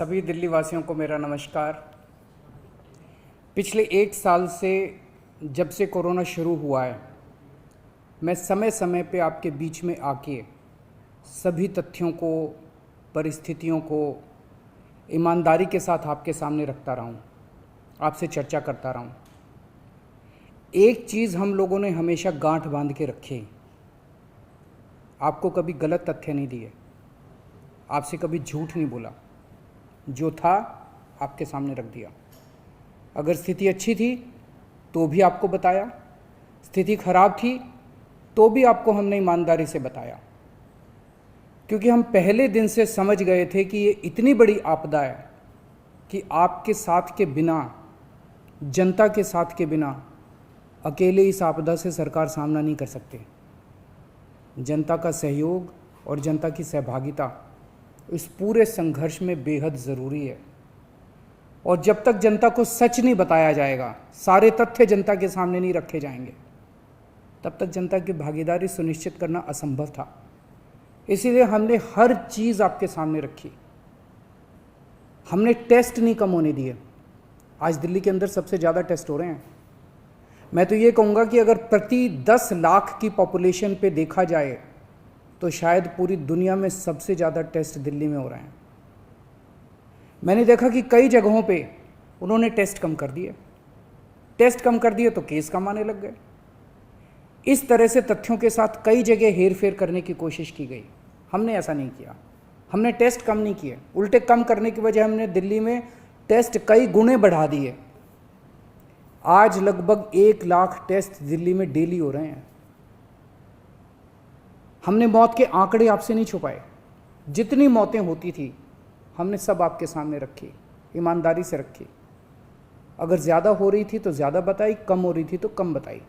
सभी दिल्ली वासियों को मेरा नमस्कार। पिछले 1 साल से जब से कोरोना शुरू हुआ है, मैं समय समय पे आपके बीच में आके सभी तथ्यों को, परिस्थितियों को ईमानदारी के साथ आपके सामने रखता रहा हूँ, आपसे चर्चा करता रहा हूँ। एक चीज़ हम लोगों ने हमेशा गांठ बांध के रखी, आपको कभी गलत तथ्य नहीं दिए, आपसे कभी झूठ नहीं बोला, जो था आपके सामने रख दिया। अगर स्थिति अच्छी थी तो भी आपको बताया, स्थिति खराब थी तो भी आपको हमने ईमानदारी से बताया, क्योंकि हम पहले दिन से समझ गए थे कि ये इतनी बड़ी आपदा है कि आपके साथ के बिना, जनता के साथ के बिना अकेले इस आपदा से सरकार सामना नहीं कर सकती। जनता का सहयोग और जनता की सहभागिता इस पूरे संघर्ष में बेहद ज़रूरी है। और जब तक जनता को सच नहीं बताया जाएगा, सारे तथ्य जनता के सामने नहीं रखे जाएंगे, तब तक जनता की भागीदारी सुनिश्चित करना असंभव था। इसीलिए हमने हर चीज़ आपके सामने रखी। हमने टेस्ट नहीं कम होने दिए। आज दिल्ली के अंदर सबसे ज़्यादा टेस्ट हो रहे हैं। मैं तो ये कहूँगा कि अगर प्रति 10 लाख की पॉपुलेशन पे देखा जाए तो शायद पूरी दुनिया में सबसे ज़्यादा टेस्ट दिल्ली में हो रहे हैं। मैंने देखा कि कई जगहों पे उन्होंने टेस्ट कम कर दिए, टेस्ट कम कर दिए तो केस कम आने लग गए। इस तरह से तथ्यों के साथ कई जगह हेरफेर करने की कोशिश की गई। हमने ऐसा नहीं किया, हमने टेस्ट कम नहीं किए, उल्टे कम करने की वजह हमने दिल्ली में टेस्ट कई गुने बढ़ा दिए। आज लगभग 1 लाख टेस्ट दिल्ली में डेली हो रहे हैं। हमने मौत के आंकड़े आपसे नहीं छुपाए, जितनी मौतें होती थी हमने सब आपके सामने रखी, ईमानदारी से रखी। अगर ज़्यादा हो रही थी तो ज़्यादा बताई, कम हो रही थी तो कम बताई।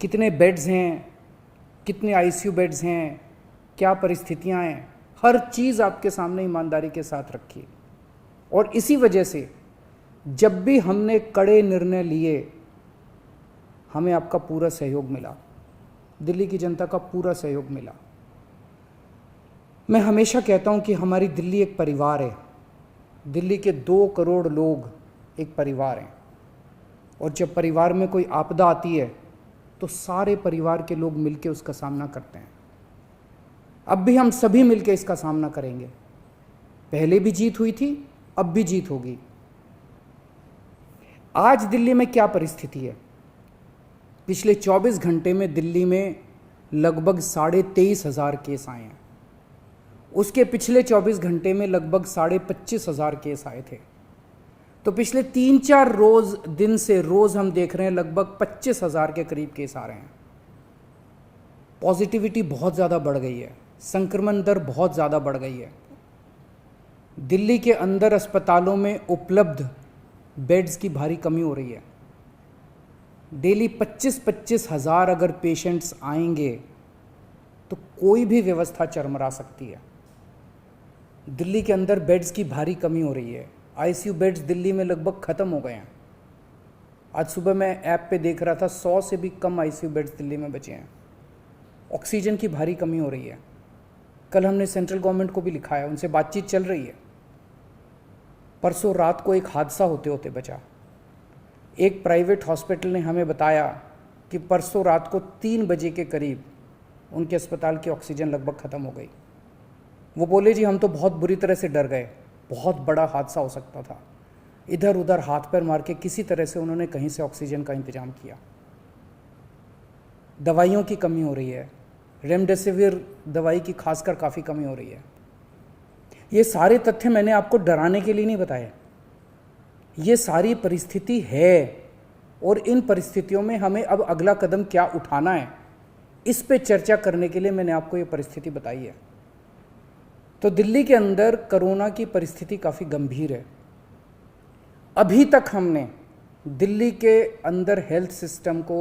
कितने बेड्स हैं, कितने आईसीयू बेड्स हैं, क्या परिस्थितियां हैं, हर चीज़ आपके सामने ईमानदारी के साथ रखी। और इसी वजह से जब भी हमने कड़े निर्णय लिए, हमें आपका पूरा सहयोग मिला, दिल्ली की जनता का पूरा सहयोग मिला। मैं हमेशा कहता हूं कि हमारी दिल्ली एक परिवार है। दिल्ली के 2 करोड़ लोग एक परिवार हैं, और जब परिवार में कोई आपदा आती है तो सारे परिवार के लोग मिलकर उसका सामना करते हैं। अब भी हम सभी मिलकर इसका सामना करेंगे। पहले भी जीत हुई थी, अब भी जीत होगी। आज दिल्ली में क्या परिस्थिति है? पिछले 24 घंटे में दिल्ली में लगभग 23,500 केस आए हैं। उसके पिछले 24 घंटे में लगभग 25,500 केस आए थे। तो पिछले 3-4 दिन से रोज हम देख रहे हैं लगभग 25,000 के करीब केस आ रहे हैं। पॉजिटिविटी बहुत ज़्यादा बढ़ गई है, संक्रमण दर बहुत ज़्यादा बढ़ गई है। दिल्ली के अंदर अस्पतालों में उपलब्ध बेड्स की भारी कमी हो रही है। डेली 25-25 हज़ार अगर पेशेंट्स आएंगे तो कोई भी व्यवस्था चरमरा सकती है। दिल्ली के अंदर बेड्स की भारी कमी हो रही है। आईसीयू बेड्स दिल्ली में लगभग ख़त्म हो गए हैं। आज सुबह मैं ऐप पे देख रहा था 100 से भी कम आईसीयू बेड्स दिल्ली में बचे हैं। ऑक्सीजन की भारी कमी हो रही है। कल हमने सेंट्रल गवर्नमेंट को भी लिखा है, उनसे बातचीत चल रही है। परसों रात को एक हादसा होते होते बचा। एक प्राइवेट हॉस्पिटल ने हमें बताया कि परसों रात को 3 बजे के करीब उनके अस्पताल की ऑक्सीजन लगभग ख़त्म हो गई। वो बोले जी हम तो बहुत बुरी तरह से डर गए, बहुत बड़ा हादसा हो सकता था। इधर उधर हाथ पैर मार के किसी तरह से उन्होंने कहीं से ऑक्सीजन का इंतजाम किया। दवाइयों की कमी हो रही है, रेमडेसिविर दवाई की खासकर काफ़ी कमी हो रही है। ये सारे तथ्य मैंने आपको डराने के लिए नहीं बताए, ये सारी परिस्थिति है। और इन परिस्थितियों में हमें अब अगला कदम क्या उठाना है, इस पे चर्चा करने के लिए मैंने आपको ये परिस्थिति बताई है। तो दिल्ली के अंदर कोरोना की परिस्थिति काफ़ी गंभीर है। अभी तक हमने दिल्ली के अंदर हेल्थ सिस्टम को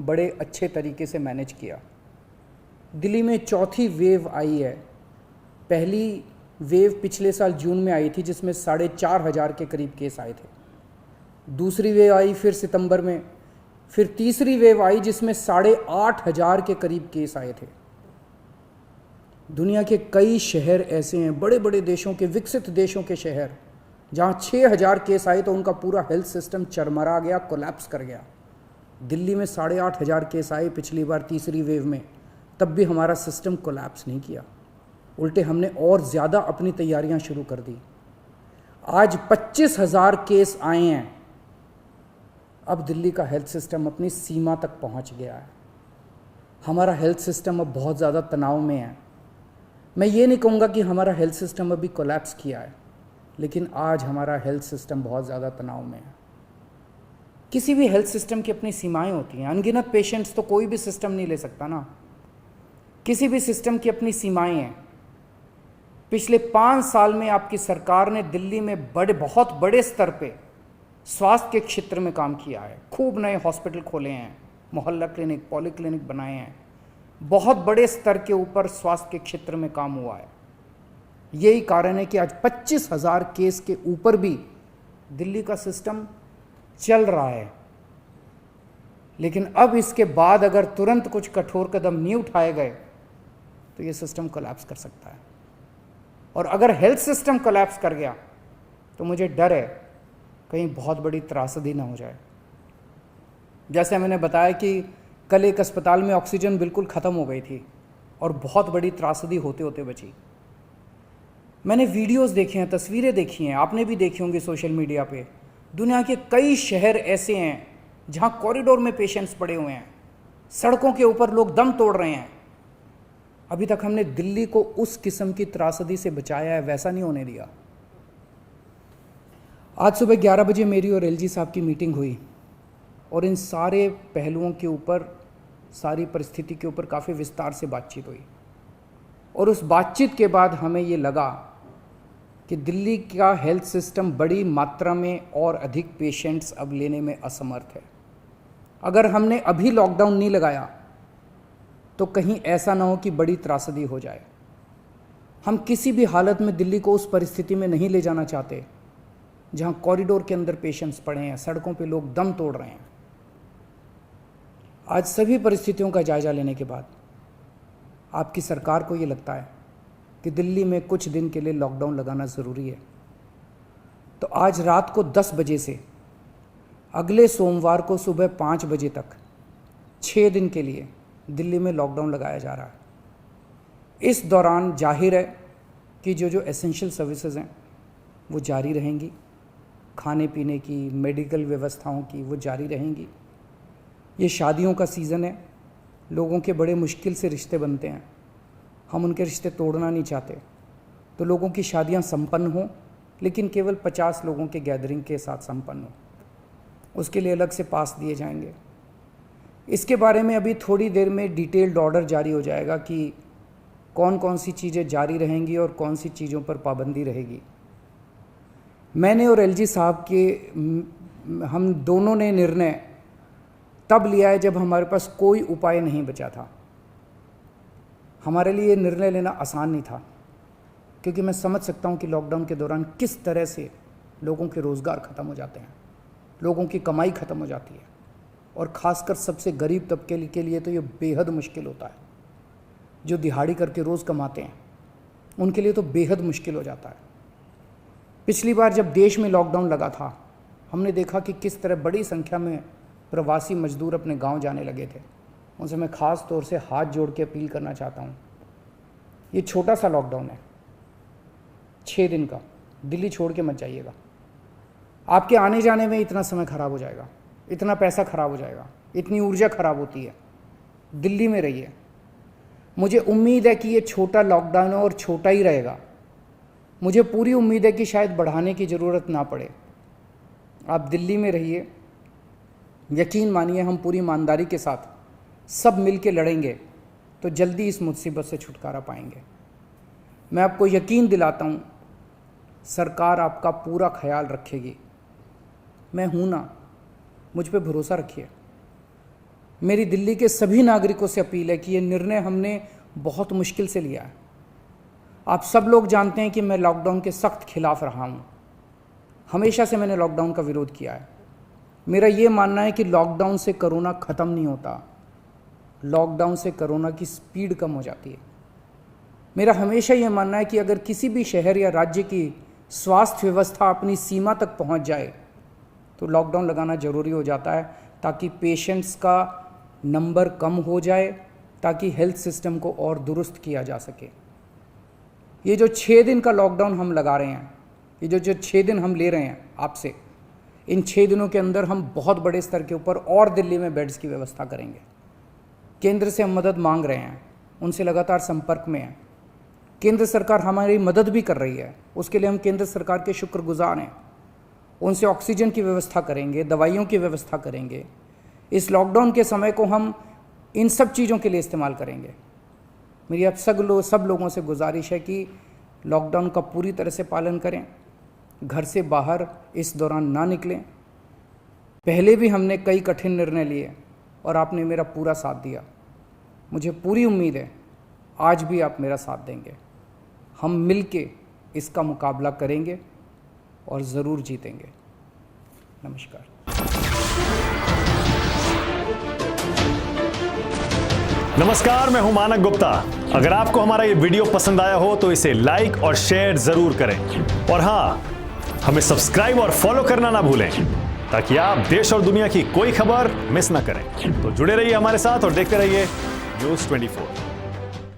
बड़े अच्छे तरीके से मैनेज किया। दिल्ली में 4थी वेव आई है। पहली वेव पिछले साल जून में आई थी, जिसमें 4,500 के करीब केस आए थे। दूसरी वेव आई फिर सितंबर में, फिर तीसरी वेव आई जिसमें 8,500 के करीब केस आए थे। दुनिया के कई शहर ऐसे हैं, बड़े बड़े देशों के, विकसित देशों के शहर, जहाँ 6,000 केस आए तो उनका पूरा हेल्थ सिस्टम चरमरा गया, कोलैप्स कर गया। दिल्ली में 8,500 केस आए पिछली बार तीसरी वेव में, तब भी हमारा सिस्टम कोलैप्स नहीं किया, उल्टे हमने और ज़्यादा अपनी तैयारियां शुरू कर दी। आज 25,000 केस आए हैं। अब दिल्ली का हेल्थ सिस्टम अपनी सीमा तक पहुंच गया है। हमारा हेल्थ सिस्टम अब बहुत ज़्यादा तनाव में है। मैं ये नहीं कहूँगा कि हमारा हेल्थ सिस्टम अभी कोलैप्स किया है, लेकिन आज हमारा हेल्थ सिस्टम बहुत ज़्यादा तनाव में है। किसी भी हेल्थ सिस्टम की अपनी सीमाएं होती हैं। अनगिनत पेशेंट्स तो कोई भी सिस्टम नहीं ले सकता ना। किसी भी सिस्टम की अपनी सीमाएं हैं। पिछले 5 साल में आपकी सरकार ने दिल्ली में बहुत बड़े स्तर पे स्वास्थ्य के क्षेत्र में काम किया है। खूब नए हॉस्पिटल खोले हैं, मोहल्ला क्लिनिक, पॉलीक्लिनिक बनाए हैं। बहुत बड़े स्तर के ऊपर स्वास्थ्य के क्षेत्र में काम हुआ है। यही कारण है कि आज 25,000 केस के ऊपर भी दिल्ली का सिस्टम चल रहा है। लेकिन अब इसके बाद अगर तुरंत कुछ कठोर कदम नहीं उठाए गए तो ये सिस्टम कोलैप्स कर सकता है। और अगर हेल्थ सिस्टम कोलैप्स कर गया तो मुझे डर है कहीं बहुत बड़ी त्रासदी ना हो जाए। जैसे मैंने बताया कि कल एक अस्पताल में ऑक्सीजन बिल्कुल ख़त्म हो गई थी और बहुत बड़ी त्रासदी होते होते बची। मैंने वीडियोस देखे हैं, तस्वीरें देखी हैं, आपने भी देखी होंगी सोशल मीडिया पे। दुनिया के कई शहर ऐसे हैं जहां कॉरिडोर में पेशेंट्स पड़े हुए हैं, सड़कों के ऊपर लोग दम तोड़ रहे हैं। अभी तक हमने दिल्ली को उस किस्म की त्रासदी से बचाया है, वैसा नहीं होने दिया। आज सुबह 11 बजे मेरी और एलजी साहब की मीटिंग हुई और इन सारे पहलुओं के ऊपर, सारी परिस्थिति के ऊपर काफ़ी विस्तार से बातचीत हुई। और उस बातचीत के बाद हमें ये लगा कि दिल्ली का हेल्थ सिस्टम बड़ी मात्रा में और अधिक पेशेंट्स अब लेने में असमर्थ है। अगर हमने अभी लॉकडाउन नहीं लगाया तो कहीं ऐसा ना हो कि बड़ी त्रासदी हो जाए। हम किसी भी हालत में दिल्ली को उस परिस्थिति में नहीं ले जाना चाहते जहां कॉरिडोर के अंदर पेशेंट्स पड़े हैं, सड़कों पे लोग दम तोड़ रहे हैं। आज सभी परिस्थितियों का जायजा लेने के बाद आपकी सरकार को ये लगता है कि दिल्ली में कुछ दिन के लिए लॉकडाउन लगाना ज़रूरी है, तो आज रात को 10 बजे से अगले सोमवार को सुबह 5 बजे तक 6 दिन के लिए दिल्ली में लॉकडाउन लगाया जा रहा है। इस दौरान जाहिर है कि जो एसेंशियल सर्विसेज हैं वो जारी रहेंगी, खाने पीने की, मेडिकल व्यवस्थाओं की वो जारी रहेंगी। ये शादियों का सीज़न है, लोगों के बड़े मुश्किल से रिश्ते बनते हैं, हम उनके रिश्ते तोड़ना नहीं चाहते, तो लोगों की शादियां संपन्न हों, लेकिन केवल 50 लोगों के गैदरिंग के साथ संपन्न हो। उसके लिए अलग से पास दिए जाएंगे। इसके बारे में अभी थोड़ी देर में डिटेल्ड ऑर्डर जारी हो जाएगा कि कौन कौन सी चीज़ें जारी रहेंगी और कौन सी चीज़ों पर पाबंदी रहेगी। मैंने और एलजी साहब के हम दोनों ने निर्णय तब लिया है जब हमारे पास कोई उपाय नहीं बचा था। हमारे लिए ये निर्णय लेना आसान नहीं था, क्योंकि मैं समझ सकता हूँ कि लॉकडाउन के दौरान किस तरह से लोगों के रोज़गार ख़त्म हो जाते हैं, लोगों की कमाई ख़त्म हो जाती है, और ख़ासकर सबसे गरीब तबके के लिए तो ये बेहद मुश्किल होता है। जो दिहाड़ी करके रोज़ कमाते हैं उनके लिए तो बेहद मुश्किल हो जाता है। पिछली बार जब देश में लॉकडाउन लगा था, हमने देखा कि किस तरह बड़ी संख्या में प्रवासी मजदूर अपने गांव जाने लगे थे। उनसे मैं ख़ास तौर से हाथ जोड़ के अपील करना चाहता हूँ, ये छोटा सा लॉकडाउन है, 6 दिन का, दिल्ली छोड़ के मत जाइएगा। आपके आने जाने में इतना समय ख़राब हो जाएगा, इतना पैसा ख़राब हो जाएगा, इतनी ऊर्जा ख़राब होती है। दिल्ली में रहिए। मुझे उम्मीद है कि ये छोटा लॉकडाउन है और छोटा ही रहेगा। मुझे पूरी उम्मीद है कि शायद बढ़ाने की ज़रूरत ना पड़े। आप दिल्ली में रहिए। यकीन मानिए, हम पूरी ईमानदारी के साथ सब मिल के लड़ेंगे तो जल्दी इस मुसीबत से छुटकारा पाएंगे। मैं आपको यकीन दिलाता हूँ, सरकार आपका पूरा ख्याल रखेगी। मैं हूँ ना, मुझ पे भरोसा रखिए। मेरी दिल्ली के सभी नागरिकों से अपील है कि ये निर्णय हमने बहुत मुश्किल से लिया है। आप सब लोग जानते हैं कि मैं लॉकडाउन के सख्त खिलाफ रहा हूँ। हमेशा से मैंने लॉकडाउन का विरोध किया है। मेरा ये मानना है कि लॉकडाउन से कोरोना ख़त्म नहीं होता, लॉकडाउन से कोरोना की स्पीड कम हो जाती है। मेरा हमेशा ये मानना है कि अगर किसी भी शहर या राज्य की स्वास्थ्य व्यवस्था अपनी सीमा तक पहुंच जाए तो लॉकडाउन लगाना ज़रूरी हो जाता है, ताकि पेशेंट्स का नंबर कम हो जाए, ताकि हेल्थ सिस्टम को और दुरुस्त किया जा सके। ये जो 6 दिन का लॉकडाउन हम लगा रहे हैं, ये जो 6 दिन हम ले रहे हैं आपसे, इन 6 दिनों के अंदर हम बहुत बड़े स्तर के ऊपर और दिल्ली में बेड्स की व्यवस्था करेंगे। केंद्र से हम मदद मांग रहे हैं, उनसे लगातार संपर्क में हैं। केंद्र सरकार हमारी मदद भी कर रही है, उसके लिए हम केंद्र सरकार के शुक्रगुजार हैं। उनसे ऑक्सीजन की व्यवस्था करेंगे, दवाइयों की व्यवस्था करेंगे। इस लॉकडाउन के समय को हम इन सब चीज़ों के लिए इस्तेमाल करेंगे। मेरी अब सब लोगों से गुजारिश है कि लॉकडाउन का पूरी तरह से पालन करें, घर से बाहर इस दौरान ना निकलें। पहले भी हमने कई कठिन निर्णय लिए और आपने मेरा पूरा साथ दिया। मुझे पूरी उम्मीद है आज भी आप मेरा साथ देंगे। हम मिलके इसका मुकाबला करेंगे और ज़रूर जीतेंगे। नमस्कार। नमस्कार, मैं हूं मानक गुप्ता। अगर आपको हमारा ये वीडियो पसंद आया हो तो इसे लाइक और शेयर जरूर करें, और हां, हमें सब्सक्राइब और फॉलो करना ना भूलें, ताकि आप देश और दुनिया की कोई खबर मिस ना करें। तो जुड़े रहिए हमारे साथ और देखते रहिए न्यूज़ 24।